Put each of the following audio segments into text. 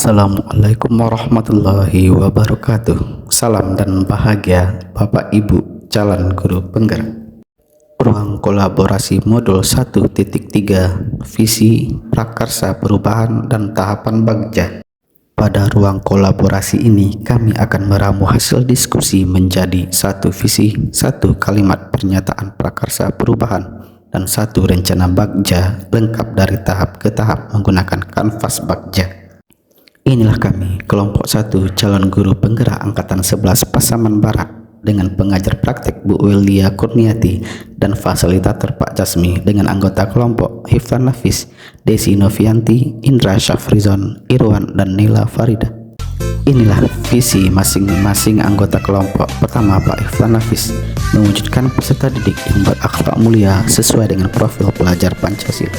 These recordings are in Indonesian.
Assalamualaikum warahmatullahi wabarakatuh. Salam dan bahagia Bapak Ibu calon guru penggerak. Ruang kolaborasi modul 1.3 Visi Prakarsa Perubahan dan Tahapan Bagja. Pada ruang kolaborasi ini kami akan meramu hasil diskusi menjadi satu visi, satu kalimat pernyataan prakarsa perubahan, dan satu rencana bagja lengkap dari tahap ke tahap menggunakan kanvas bagja. Inilah kami, kelompok 1 calon guru penggerak Angkatan 11 Pasaman Barat dengan pengajar praktek Bu Welia Kurniati dan fasilitator Pak Jasmi dengan anggota kelompok Hiftan Nafis, Desi Novianti, Indra Syafrizon, Irwan, dan Nila Farida. Inilah visi masing-masing anggota kelompok. Pertama, Pak Hiftan Nafis mewujudkan peserta didik yang berakhlak mulia sesuai dengan profil pelajar Pancasila.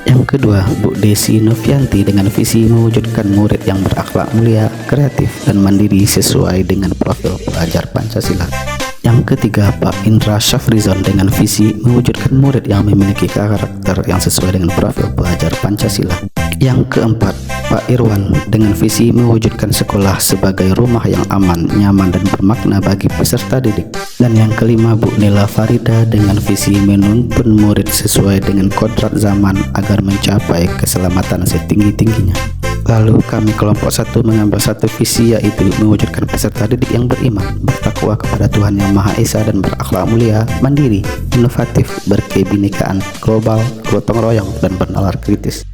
Yang kedua, Bu Desi Novianti dengan visi mewujudkan murid yang berakhlak mulia, kreatif, dan mandiri sesuai dengan profil pelajar Pancasila. Yang ketiga, Pak Indra Syafrizon dengan visi mewujudkan murid yang memiliki karakter yang sesuai dengan profil pelajar Pancasila. Yang keempat, Pak Irwan dengan visi mewujudkan sekolah sebagai rumah yang aman, nyaman, dan bermakna bagi peserta didik. Dan yang kelima, Bu Nila Farida dengan visi menuntun murid sesuai dengan kodrat zaman agar mencapai keselamatan setinggi-tingginya. Lalu kami kelompok 1 mengambil satu visi, yaitu mewujudkan peserta didik yang beriman, bertakwa kepada Tuhan Yang Maha Esa, dan berakhlak mulia, mandiri, inovatif, berkebinekaan, global, gotong royong, dan bernalar kritis.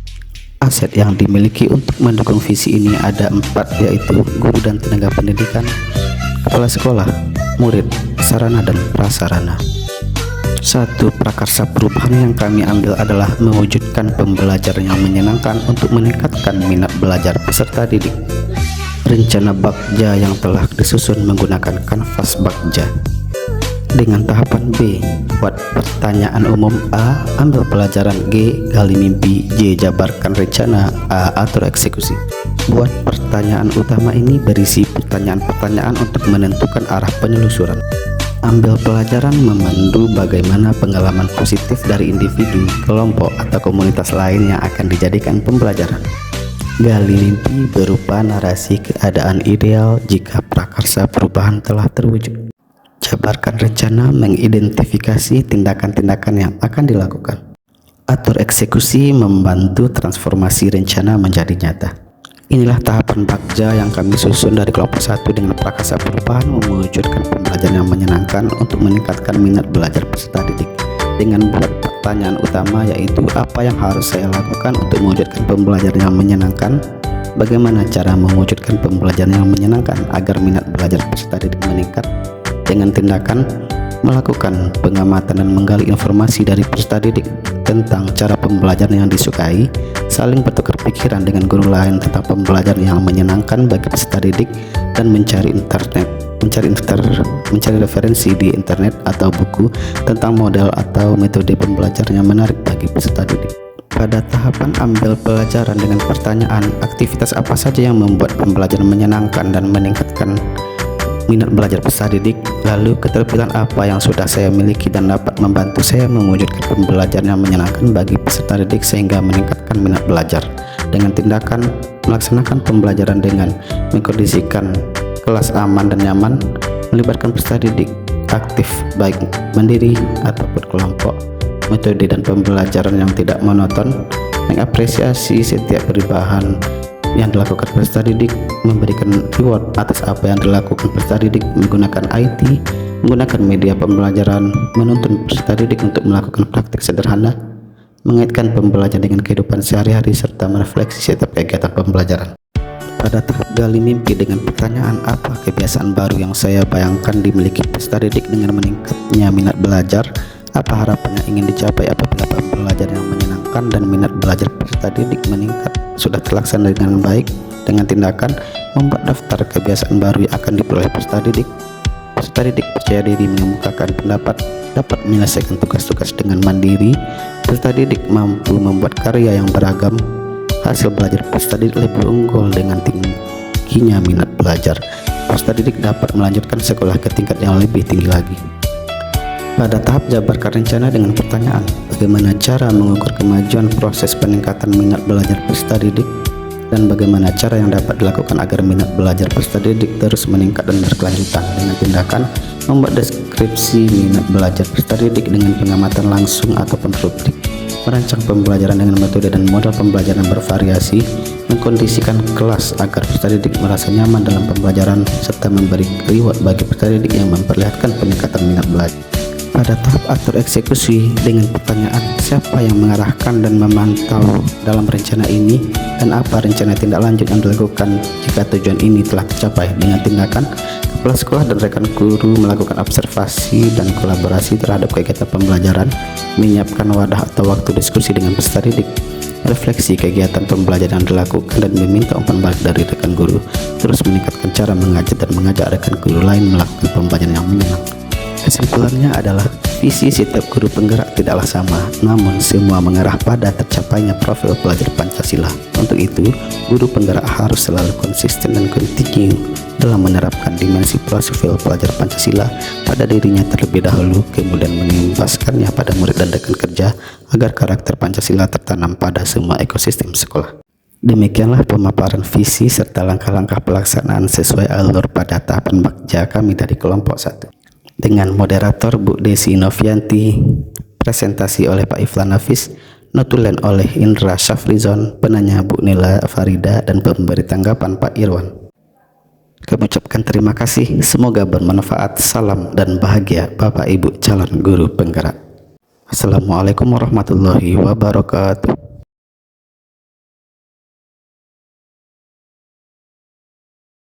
Aset yang dimiliki untuk mendukung visi ini ada 4, yaitu guru dan tenaga pendidikan, kepala sekolah, murid, sarana dan prasarana. Satu prakarsa perubahan yang kami ambil adalah mewujudkan pembelajaran yang menyenangkan untuk meningkatkan minat belajar peserta didik. Rencana bagja yang telah disusun menggunakan kanvas bagja. Dengan tahapan B, buat pertanyaan umum A, ambil pelajaran G, gali mimpi, J, jabarkan rencana, A, atur eksekusi. Buat pertanyaan utama ini berisi pertanyaan-pertanyaan untuk menentukan arah penelusuran. Ambil pelajaran memandu bagaimana pengalaman positif dari individu, kelompok, atau komunitas lain yang akan dijadikan pembelajaran. Gali mimpi berupa narasi keadaan ideal jika prakarsa perubahan telah terwujud. Jabarkan rencana mengidentifikasi tindakan-tindakan yang akan dilakukan. Atur eksekusi membantu transformasi rencana menjadi nyata. Inilah tahapan bagja yang kami susun dari kelompok 1 dengan prakarsa perubahan mewujudkan pembelajaran yang menyenangkan untuk meningkatkan minat belajar peserta didik. Dengan buat pertanyaan utama, yaitu apa yang harus saya lakukan untuk mewujudkan pembelajaran yang menyenangkan, bagaimana cara mewujudkan pembelajaran yang menyenangkan agar minat belajar peserta didik meningkat, dengan tindakan melakukan pengamatan dan menggali informasi dari peserta didik tentang cara pembelajaran yang disukai, saling bertukar pikiran dengan guru lain tentang pembelajaran yang menyenangkan bagi peserta didik, dan mencari referensi di internet atau buku tentang model atau metode pembelajaran yang menarik bagi peserta didik. Pada tahapan ambil pelajaran dengan pertanyaan, aktivitas apa saja yang membuat pembelajaran menyenangkan dan meningkatkan minat belajar peserta didik, lalu keterampilan apa yang sudah saya miliki dan dapat membantu saya mewujudkan pembelajaran yang menyenangkan bagi peserta didik sehingga meningkatkan minat belajar. Dengan tindakan melaksanakan pembelajaran dengan mengkondisikan kelas aman dan nyaman, melibatkan peserta didik aktif baik mandiri ataupun kelompok, metode dan pembelajaran yang tidak monoton, mengapresiasi setiap perubahan yang dilakukan peserta didik, memberikan reward atas apa yang dilakukan peserta didik menggunakan IT, menggunakan media pembelajaran, menuntun peserta didik untuk melakukan praktik sederhana, mengaitkan pembelajaran dengan kehidupan sehari-hari, serta merefleksi setiap kegiatan pembelajaran. Pada tahap gali mimpi dengan pertanyaan, apa kebiasaan baru yang saya bayangkan dimiliki peserta didik dengan meningkatnya minat belajar, apa harapan yang ingin dicapai apabila pembelajaran yang menyenangkan dan minat belajar peserta didik meningkat sudah terlaksana dengan baik. Dengan tindakan membuat daftar kebiasaan baru yang akan diperoleh peserta didik. Peserta didik percaya diri mengemukakan pendapat, dapat menyelesaikan tugas-tugas dengan mandiri. Peserta didik mampu membuat karya yang beragam. Hasil belajar peserta didik lebih unggul dengan tingginya minat belajar. Peserta didik dapat melanjutkan sekolah ke tingkat yang lebih tinggi lagi. Pada tahap jabarkan rencana dengan pertanyaan, bagaimana cara mengukur kemajuan proses peningkatan minat belajar peserta didik? dan bagaimana cara yang dapat dilakukan agar minat belajar peserta didik terus meningkat dan berkelanjutan dengan tindakan membuat deskripsi minat belajar peserta didik dengan pengamatan langsung ataupun rubrik, merancang pembelajaran dengan metode dan model pembelajaran bervariasi, mengkondisikan kelas agar peserta didik merasa nyaman dalam pembelajaran, serta memberi reward bagi peserta didik yang memperlihatkan peningkatan minat belajar. Pada tahap atur eksekusi dengan pertanyaan siapa yang mengarahkan dan memantau dalam rencana ini dan apa rencana tindak lanjut yang dilakukan jika tujuan ini telah tercapai, dengan tindakan kepala sekolah dan rekan guru melakukan observasi dan kolaborasi terhadap kegiatan pembelajaran, menyiapkan wadah atau waktu diskusi dengan peserta didik, refleksi kegiatan pembelajaran yang dilakukan dan meminta umpan balik dari rekan guru, terus meningkatkan cara mengajar dan mengajak rekan guru lain melakukan pembelajaran yang menyenangkan. Kesimpulannya adalah visi setiap guru penggerak tidaklah sama, namun semua mengarah pada tercapainya profil pelajar Pancasila. Untuk itu, guru penggerak harus selalu konsisten dan kontinu dalam menerapkan dimensi profil pelajar Pancasila pada dirinya terlebih dahulu, kemudian mengimbaskannya pada murid dan rekan kerja agar karakter Pancasila tertanam pada semua ekosistem sekolah. Demikianlah pemaparan visi serta langkah-langkah pelaksanaan sesuai alur pada tahapan bakja kami dari kelompok 1. Dengan moderator Bu Desi Novianti, presentasi oleh Pak Iflan Nafis, notulen oleh Indra Syafrizon, penanya Bu Nila Farida, dan pemberi tanggapan Pak Irwan. Kami ucapkan terima kasih, semoga bermanfaat. Salam dan bahagia Bapak Ibu calon guru penggerak. Assalamualaikum warahmatullahi wabarakatuh.